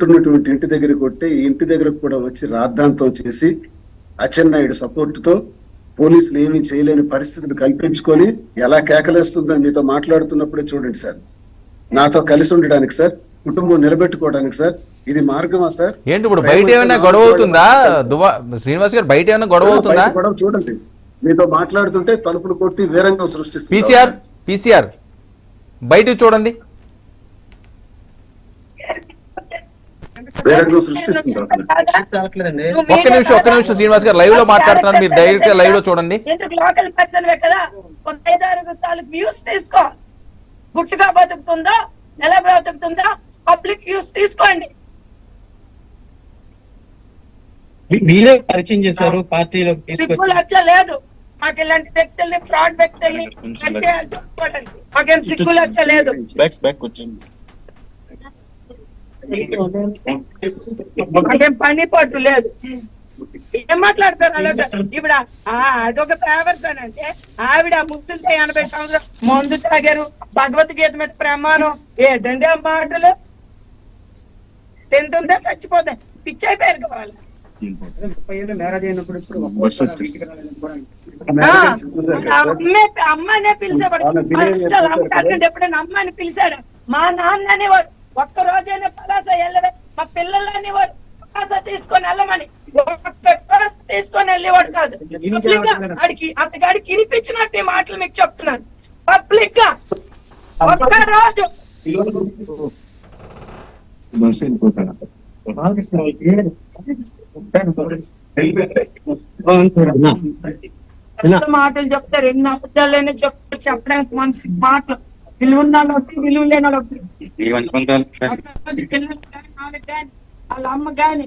ఉంటున్నటువంటి ఇంటి దగ్గర కొట్టి ఈ ఇంటి దగ్గర కూడా వచ్చి రాద్ధాంతం చేసి అచ్చెన్నాయుడు సపోర్ట్ తో పోలీసులు ఏమీ చేయలేని పరిస్థితులు కల్పించుకొని ఎలా కేకలేస్తుందని మీతో మాట్లాడుతున్నప్పుడే చూడండి సార్. నాతో కలిసి ఉండడానికి సార్, కుటుంబం నిలబెట్టుకోవడానికి సార్, ఇది మార్గమా సార్? ఏంటి ఇప్పుడు బయట ఏమైనా గొడవ అవుతుందా? శ్రీనివాస్ గారు బయట ఏమైనా గొడవ అవుతుందా? గొడవ చూడండి, మీతో మాట్లాడుతుంటే తలుపులు కొట్టి వీరంగం సృష్టిస్తారు. పీసీఆర్ బయట చూడండి, ఒక్క నిమిషం శ్రీనివాస్ గారు లైవ్ లో మాట్లాడుతున్నారు, మీరు డైరెక్ట్ గా లైవ్ లో చూడండి. గుట్టుగా బతుకుతుందా, ఎలా బతుకుతుందా, పబ్లిక్ వ్యూస్ తీసుకోండి. మీరే పరిచయం చేశారు పార్టీలో, సిగ్గులు వచ్చలేదు మాకు. ఇలాంటి వ్యక్తుల్ని, ఫ్రాడ్ వ్యక్తుల్ని మాకేం సిగ్గులు వచ్చలేదు. మాకేం పని పట్టు లేదు. ఏం మాట్లాడతారు అలాగే? ఇప్పుడు అదొక ఫేవర్స్ అని అంటే ఆవిడ ముస్లింతో 80 సంవత్సరాలు మందు తాగారు, భగవద్గీత మీద ప్రమాణం, ఏంటండి ఆ మాటలు? తింటుందా చచ్చిపోతా, పిచ్చి అయిపోయారు కావాలి. అమ్మాయినే పిలిచేవాడు, ఎప్పుడైనా అమ్మాయిని పిలిచాడు. మా నాన్న అనేవాడు ఒక్క రోజైనా పలాస వెళ్ళవే, మా పిల్లలు అనేవారు పలాస తీసుకొని వెళ్ళమని. ఒక్క రోజు తీసుకొని వెళ్ళేవాడు కాదు. పబ్లిక్ గా అడిగి అతగాడికి వినిపించినట్టు ఈ మాటలు మీకు చెప్తున్నాను. పబ్లిక్ గా ఒక్క రోజు మాటలు చెప్తారు. ఎన్ని అబద్ధాలైనా చెప్తారు, చెప్పడానికి మనిషికి మాటలు. విలువ ఉన్న వాళ్ళకి, విలువ లేని వాళ్ళకి, పిల్లలు కానీ, వాళ్ళకి కానీ, వాళ్ళ అమ్మ గాని,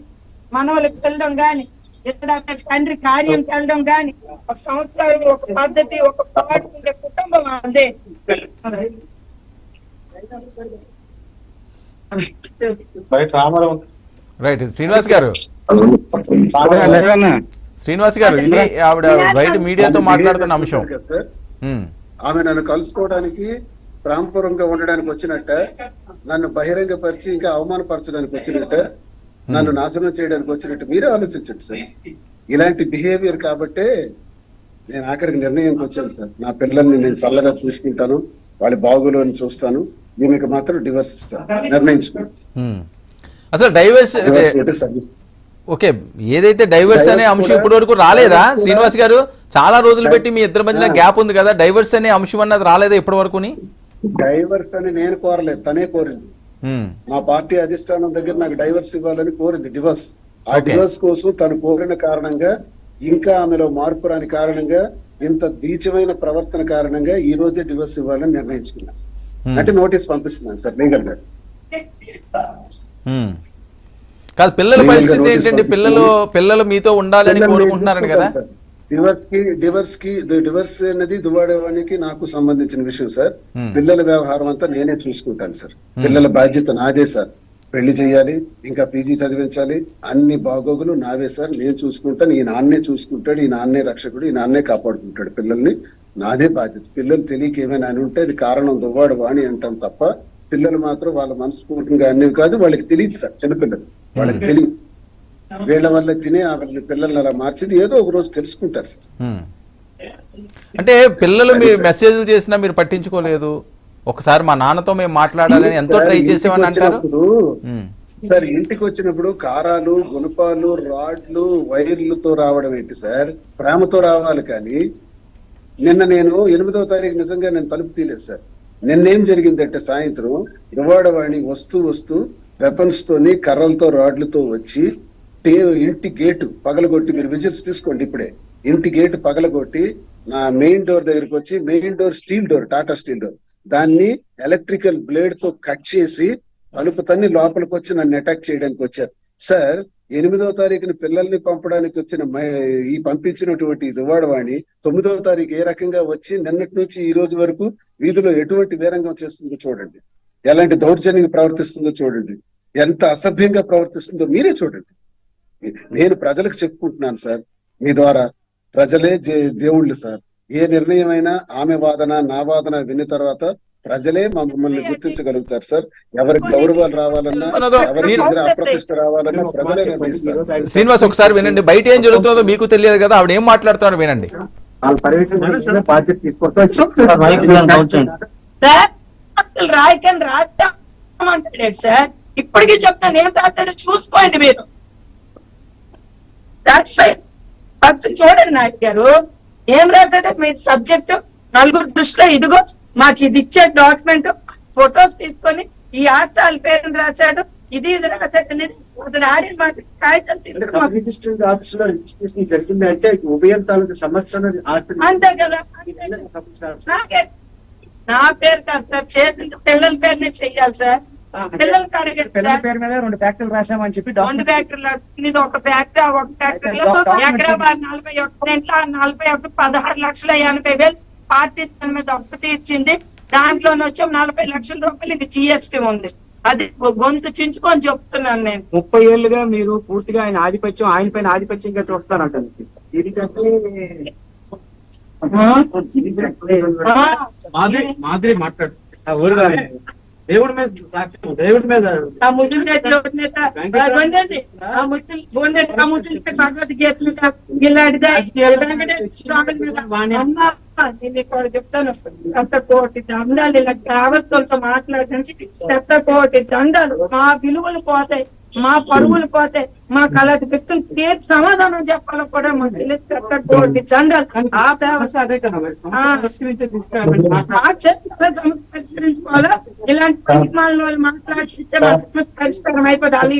మనవలకు తెలడం గాని, ఇతర తండ్రి కార్యం తెలడం గాని, ఒక సంస్కారం, ఒక పద్ధతి, ఒక పాడు ఉండే కుటుంబం అదే. రైట్ శ్రీనివాస్ గారు ఇది ఆవిడ బయట మీడియాతో మాట్లాడుతున్న అంశం. ఆమె నన్ను కలుసుకోవడానికి ప్రాంపురంగా ఉండడానికి వచ్చినట్ట, నన్ను బహిరంగపరిచి ఇంకా అవమానపరచడానికి వచ్చినట్ట, నన్ను నాశనం చేయడానికి వచ్చినట్టు మీరే ఆలోచించండి సార్. ఇలాంటి బిహేవియర్ కాబట్టే నేను ఆఖరికి నిర్ణయంకి వచ్చాను సార్. నా పిల్లల్ని నేను చల్లగా చూసుకుంటాను, వాళ్ళ బాగోగులను చూస్తాను, ఈమెకు మాత్రం డివర్స్ ఇస్తాను నిర్ణయించుకున్నాను. అసలు డైవర్స్ ఓకే, ఏదైతే డైవర్స్ అనే అంశం ఇప్పటి వరకు రాలేదా శ్రీనివాస్ గారు? చాలా రోజులు పెట్టి మీ ఇద్దరి మధ్యన గ్యాప్ ఉంది కదా, డైవర్స్ అనే అంశం అన్నది రాలేదా ఇప్పటి వరకు? డైవర్స్ అని నేను కోరలేదు, తనే కోరింది. మా పార్టీ అధిష్టానం దగ్గర నాకు డైవర్స్ ఇవ్వాలని కోరింది, డివర్స్. ఆ డివర్స్ కోసం తను కోరిన కారణంగా, ఇంకా ఆమెలో మార్పు రాని కారణంగా, ఇంత నీచమైన ప్రవర్తన కారణంగా ఈ రోజే డివర్స్ ఇవ్వాలని నిర్ణయించుకున్నాను. అంటే నోటీస్ పంపిస్తున్నాను సార్ లీగల్ గా. కాదు, పిల్లల పరిస్థితి ఏంటండి? పిల్లలు మీతో ఉండాలని కోరుకుంటున్నారని కదా. డివర్స్ అనేది దువ్వాడవానికి నాకు సంబంధించిన విషయం సార్. పిల్లల వ్యవహారం అంతా నేనే చూసుకుంటాను సార్. పిల్లల బాధ్యత నాదే సార్. పెళ్లి చేయాలి, ఇంకా పీజీ చదివించాలి, అన్ని బాగోగులు నావే సార్. నేను చూసుకుంటాను, ఈ నాన్నే చూసుకుంటాడు, ఈ నాన్నే రక్షకుడు, ఈ నాన్నే కాపాడుకుంటాడు పిల్లల్ని. నాదే బాధ్యత. పిల్లలు తెలియక ఏమైనా అని ఉంటే అది కారణం దువ్వాడు వాణి అంటాం తప్ప, పిల్లలు మాత్రం వాళ్ళ మనస్ఫూర్తిగా అన్ని కాదు, వాళ్ళకి తెలియదు సార్. చిన్నపిల్లలు వాళ్ళకి తెలియదు, వీళ్ళ వల్ల తినే వాళ్ళ పిల్లల్ని అలా మార్చింది ఏదో ఒక రోజు తెలుసుకుంటారు సార్. అంటే పిల్లలు మీరు మెసేజ్లు చేసినా మీరు పట్టించుకోలేదు. ఒకసారి మా నాన్నతో మేము మాట్లాడాలని ఎంతో ట్రై చేసేవని అంటారు సార్. ఇంటికి వచ్చినప్పుడు కారాలు, గుణపాలు, రాడ్లు, వైర్లతో రావడం ఏంటి సార్? ప్రేమతో రావాలి. కానీ నిన్న నేను 8వ తారీఖు నిజంగా నేను తలుపు తీయలేదు సార్. నిన్నేం జరిగిందంటే సాయంత్రం దువ్వాడవాణి వస్తూ వెపన్స్ తోని, కర్రలతో, రాడ్లతో వచ్చి ఇంటి గేటు పగలగొట్టి, మీరు విజిల్స్ తీసుకోండి ఇప్పుడే, ఇంటి గేటు పగలగొట్టి నా మెయిన్ డోర్ దగ్గరకు వచ్చి, main door steel door, Tata steel door, దాన్ని ఎలక్ట్రికల్ బ్లేడ్ తో కట్ చేసి తలుపు తన్ని లోపలికి వచ్చి నన్ను అటాక్ చేయడానికి వచ్చారు సార్. 8వ తారీఖున పిల్లల్ని పంపడానికి వచ్చిన ఈ పంపించినటువంటి దువ్వాడవాణి 9వ తారీఖు ఏ రకంగా వచ్చి నిన్నటి నుంచి ఈ రోజు వరకు వీధిలో ఎటువంటి వీరంగం చేస్తుందో చూడండి, ఎలాంటి దౌర్జన్యంగా ప్రవర్తిస్తుందో చూడండి, ఎంత అసభ్యంగా ప్రవర్తిస్తుందో మీరే చూడండి. నేను ప్రజలకు చెప్పుకుంటున్నాను సార్, మీ ద్వారా. ప్రజలే దేవుళ్ళు సార్. ఏ నిర్ణయం అయినా ఆమె వాదన, నా వాదన విన్న తర్వాత ప్రజలే మమ్మల్ని గుర్తించగలుగుతారు సార్. ఎవరి గౌరవాలు రావాలన్నా, ఎవరి దగ్గర అప్రతిష్ట రావాలన్నా ప్రజలే నిర్ణయిస్తారు. శ్రీనివాస్ ఒకసారి వినండి, బయట ఏం జరుగుతుందో మీకు తెలియదు కదా, ఆవిడ ఏం మాట్లాడుతున్నారో వినండి. సార్ అసలు రాయకని రాస్తామంటాడు సార్. ఇప్పటికీ చెప్తాను ఏం రాస్తాడో చూసుకోండి మీరు. ఫస్ట్ చూడండి నాయుడు గారు ఏం రాశాడో మీరు సబ్జెక్ట్ నలుగురు దృష్టిలో ఇదిగో మాకు ఇది ఇచ్చే డాక్యుమెంట్ ఫొటోస్ తీసుకొని ఈ ఆస్తి వాళ్ళ పేరుని రాశాడు, ఇది రాశాడు అనేది అతను ఆడిన మాట కాగితం రిజిస్ట్రేషన్ ఆఫీస్ లో రిజిస్ట్రేషన్ జరిగింది అంటే ఉభయం తాలూకు సమస్యలు అంతే కదా. నా పేరు కాదు సార్, చేతులతో పిల్లల పేరునే చెయ్యాలి సార్. పిల్లలకి అడగదు పిల్లల సార్. పేరు మీద 2 ఫ్యాక్టరీలు రాసామని చెప్పి రెండు ఫ్యాక్టరీలు ఇది ఒక ఫ్యాక్టరీ, ఒక ఫ్యాక్టరీలో ఎకరా 41 సెంట్ల 41 16,80,000 పార్టీ దాని మీద అప్పు తీర్చింది. దాంట్లోనే వచ్చి 40 లక్షల రూపాయలు ఇది జిఎస్టీ ఉంది. అది గొంతు చించుకొని చెప్తున్నాను నేను. 30 ఏళ్లుగా మీరు పూర్తిగా ఆయన పైన ఆధిపత్యంగా చూస్తారంట. మాదిరి మాట్లాడు దేవుడి మీద ఆ ముస్లిం మీద భగవద్గీత మీద ఇలాంటిదే స్వామి మీద అమ్మా నేను ఇక్కడ చెప్తాను. 100 కోటి దండాలు ఇలా కావలతో మాట్లాడడానికి 100 కోటి దండాలు. మా విలువలు పోతాయి, మా పరువులు పోతాయి, మాకు అలాంటి వ్యక్తులు పేరు సమాధానం చెప్పాలని కూడా మాకు తెలియదు. 100 కోటి దండాలు. ఆ అదే కదా సంస్కరించుకోవాలా. ఇలాంటి పరిమాణాలు మాట్లాడితే పరిష్కారం అయిపోతుంది.